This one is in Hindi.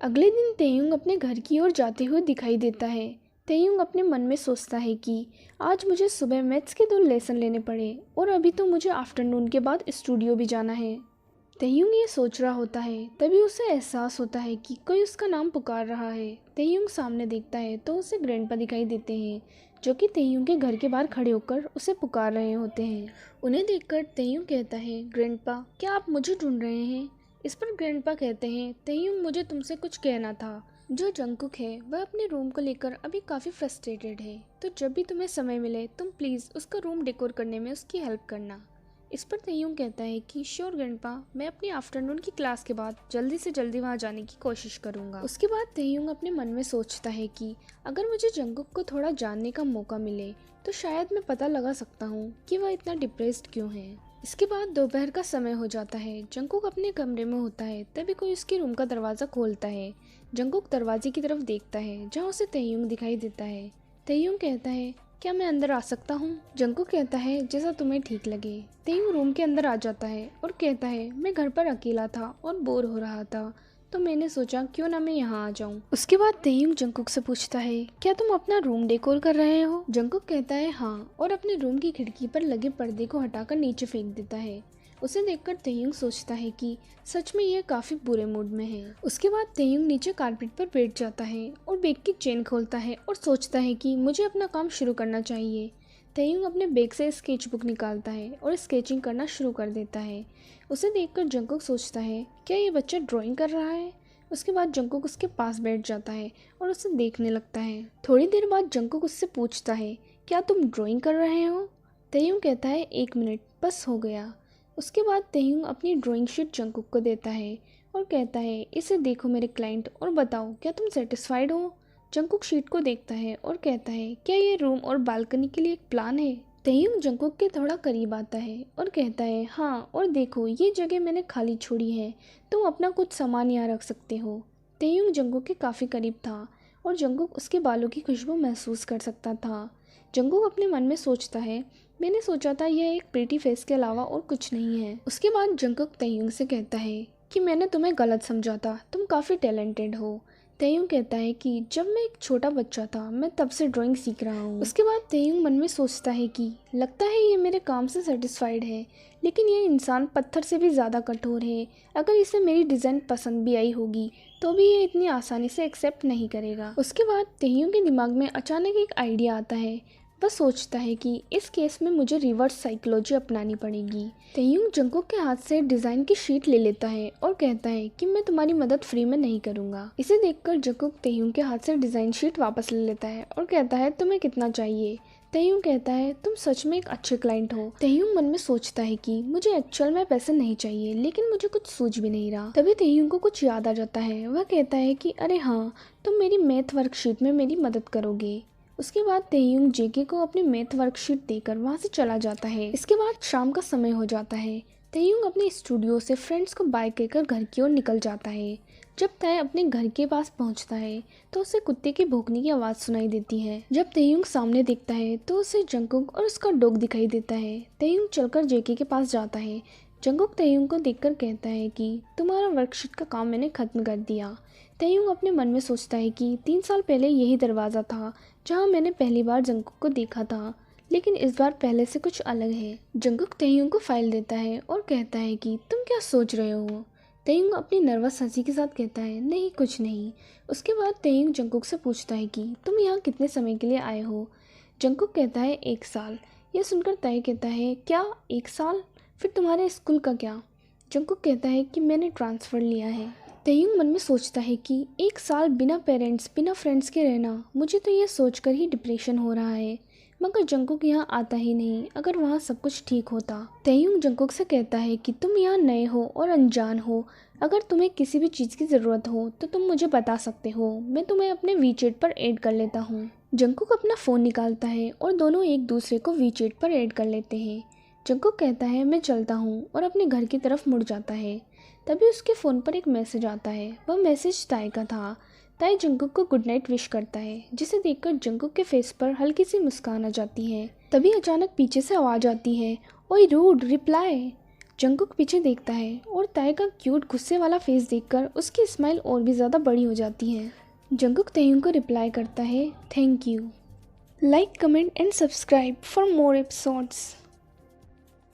अगले दिन तेयुंग अपने घर की ओर जाते हुए दिखाई देता है। तेयुंग अपने मन में सोचता है कि आज मुझे सुबह मैथ्स के 2 लेसन लेने पड़े और अभी तो मुझे आफ्टरनून के बाद स्टूडियो भी जाना है। तेयुंग ये सोच रहा होता है, तभी उसे एहसास होता है कि कोई उसका नाम पुकार रहा है। तेयुंग सामने देखता है तो उसे ग्रैंडपा दिखाई देते हैं, जो कि तेयुंग के घर के बाहर खड़े होकर उसे पुकार रहे होते हैं। उन्हें देखकर तेयुंग कहता है, ग्रैंडपा, क्या आप मुझे ढूंढ रहे हैं? इस पर ग्रैंडपा कहते हैं, तेयुंग, मुझे तुमसे कुछ कहना था। जो जंगकुक है वह अपने रूम को लेकर अभी काफ़ी फ्रस्ट्रेटेड है, तो जब भी तुम्हें समय मिले तुम प्लीज़ उसका रूम डेकोर करने में उसकी हेल्प करना। इस पर तेयुंग कहता है कि श्योर ग्रैंडपा, मैं अपनी आफ्टरनून की क्लास के बाद जल्दी से जल्दी वहाँ जाने की कोशिश करूँगा। उसके बाद तेयुंग अपने मन में सोचता है कि अगर मुझे जंगकुक को थोड़ा जानने का मौका मिले तो शायद मैं पता लगा सकता हूँ कि वह इतना डिप्रेस्ड क्यों है। इसके बाद दोपहर का समय हो जाता है। जंगकुक अपने कमरे में होता है, तभी कोई उसके रूम का दरवाज़ा खोलता है। जंगकुक दरवाजे की तरफ देखता है जहाँ उसे तेयुंग दिखाई देता है। तेयुंग कहता है, क्या मैं अंदर आ सकता हूँ? जंगकुक कहता है, जैसा तुम्हें ठीक लगे। तेयुंग रूम के अंदर आ जाता है और कहता है, मैं घर पर अकेला था और बोर हो रहा था, तो मैंने सोचा क्यों ना मैं यहाँ आ जाऊँ। उसके बाद तेयुंग जंगकुक से पूछता है, क्या तुम अपना रूम डेकोर कर रहे हो? जंगकुक कहता है हाँ, और अपने रूम की खिड़की पर लगे पर्दे को हटाकर नीचे फेंक देता है। उसे देखकर तेयुंग सोचता है कि सच में यह काफ़ी बुरे मूड में है। उसके बाद तेयुंग नीचे कारपेट पर बैठ जाता है और बैग की चेन खोलता है और सोचता है कि मुझे अपना काम शुरू करना चाहिए। तेयुंग अपने बैग से स्केच बुक निकालता है और स्केचिंग करना शुरू कर देता है। उसे देखकर जंगकुक सोचता है, क्या ये बच्चा ड्राइंग कर रहा है? उसके बाद जंगकुक उसके पास बैठ जाता है और उसे देखने लगता है। थोड़ी देर बाद जंगकुक उससे पूछता है, क्या तुम ड्राइंग कर रहे हो? तेयुंग कहता है, 1 मिनट, बस हो गया। उसके बाद तेयुंग अपनी ड्राइंग शीट जंगकुक को देता है और कहता है, इसे देखो मेरे क्लाइंट और बताओ क्या तुम सेटिस्फाइड हो? जंगकुक शीट को देखता है और कहता है, क्या ये रूम और बालकनी के लिए एक प्लान है? तेयुंग जंगकुक के थोड़ा करीब आता है और कहता है, हाँ, और देखो ये जगह मैंने खाली छोड़ी है, तुम अपना कुछ सामान यहाँ रख सकते हो। तेयुंग जंगकुक के काफ़ी करीब था और जंगकुक उसके बालों की खुशबू महसूस कर सकता था। जंगकुक अपने मन में सोचता है, मैंने सोचा था यह एक प्रीटी फेस के अलावा और कुछ नहीं है। उसके बाद जंगकुक तेयुंग से कहता है कि मैंने तुम्हें गलत समझा था, तुम काफ़ी टैलेंटेड हो। तेयुंग कहता है कि जब मैं एक छोटा बच्चा था मैं तब से ड्राइंग सीख रहा हूँ। उसके बाद तेयुंग मन में सोचता है कि लगता है ये मेरे काम से सेटिस्फाइड है, लेकिन ये इंसान पत्थर से भी ज़्यादा कठोर है। अगर इसे मेरी डिज़ाइन पसंद भी आई होगी तो भी ये इतनी आसानी से एक्सेप्ट नहीं करेगा। उसके बाद तेयुंग के दिमाग में अचानक एक आइडिया आता है। वह सोचता है कि इस केस में मुझे रिवर्स साइकोलॉजी अपनानी पड़ेगी। तेयुंग जंगकुक के हाथ से डिज़ाइन की शीट ले लेता है और कहता है कि मैं तुम्हारी मदद फ्री में नहीं करूँगा। इसे देखकर जंगकुक तेयुंग के हाथ से डिज़ाइन शीट वापस ले लेता है और कहता है, तुम्हें कितना चाहिए? तेयुंग कहता है, तुम सच में एक अच्छे क्लाइंट हो। तेयुंग मन में सोचता है कि मुझे एक्चुअल में पैसे नहीं चाहिए, लेकिन मुझे कुछ सूझ भी नहीं रहा। तभी तेयुंग को कुछ याद आ जाता है। वह कहता है कि अरे हाँ, तुम मेरी मैथ वर्कशीट में मेरी मदद करोगे। उसके बाद तेयुंग जेके को अपनी मैथ वर्कशीट देकर वहाँ से चला जाता है। इसके बाद शाम का समय हो जाता है। तेयुंग अपने स्टूडियो से फ्रेंड्स को बाय कहकर घर की ओर निकल जाता है। जब तय अपने घर के पास पहुंचता है तो उसे कुत्ते की भौंकने की आवाज़ सुनाई देती है। जब तेयुंग सामने देखता है तो उसे जंगकुक और उसका डॉग दिखाई देता है। तेयुंग चलकर जेके के पास जाता है। जंगकुक तेयुंग को देखकर कहता है कि तुम्हारा वर्कशीट का काम मैंने खत्म कर दिया। तेयुंग अपने मन में सोचता है कि 3 साल पहले यही दरवाज़ा था जहाँ मैंने पहली बार जंगकुक को देखा था, लेकिन इस बार पहले से कुछ अलग है। जंगकुक तेयुंग को फाइल देता है और कहता है कि तुम क्या सोच रहे हो? तेयुंग अपनी नर्वस हंसी के साथ कहता है, नहीं, कुछ नहीं। उसके बाद तेयुंग जंगकुक से पूछता है कि तुम यहाँ कितने समय के लिए आए हो? जंगकुक कहता है, 1 साल। यह सुनकर तय कहता है, क्या 1 साल? फिर तुम्हारे स्कूल का क्या? जंगकुक कहता है कि मैंने ट्रांसफ़र लिया है। तेयुंग मन में सोचता है कि 1 साल बिना पेरेंट्स बिना फ्रेंड्स के रहना, मुझे तो यह सोचकर ही डिप्रेशन हो रहा है। मगर जंगकुक यहाँ आता ही नहीं, अगर वहाँ सब कुछ ठीक होता। तेयुंग जंगकुक से कहता है कि तुम यहाँ नए हो और अनजान हो, अगर तुम्हें किसी भी चीज़ की ज़रूरत हो तो तुम मुझे बता सकते हो, मैं तुम्हें अपने वीचैट पर ऐड कर लेता हूँ। जंगकुक अपना फ़ोन निकालता है और दोनों एक दूसरे को वीचैट पर ऐड कर लेते हैं। जंगकुक कहता है, मैं चलता हूँ, और अपने घर की तरफ मुड़ जाता है। तभी उसके फ़ोन पर एक मैसेज आता है। वह मैसेज ताई का था। ताई जंगकुक को गुड नाइट विश करता है, जिसे देखकर जंगकुक के फेस पर हल्की सी मुस्कान आ जाती है। तभी अचानक पीछे से आवाज़ आती है, ओए रूड, रिप्लाई। जंगकुक पीछे देखता है और ताए का क्यूट गुस्से वाला फेस देखकर उसकी स्माइल और भी ज़्यादा बड़ी हो जाती है। जंगकुक ताehyung को रिप्लाई करता है, thank you. Like, comment and subscribe for more episodes.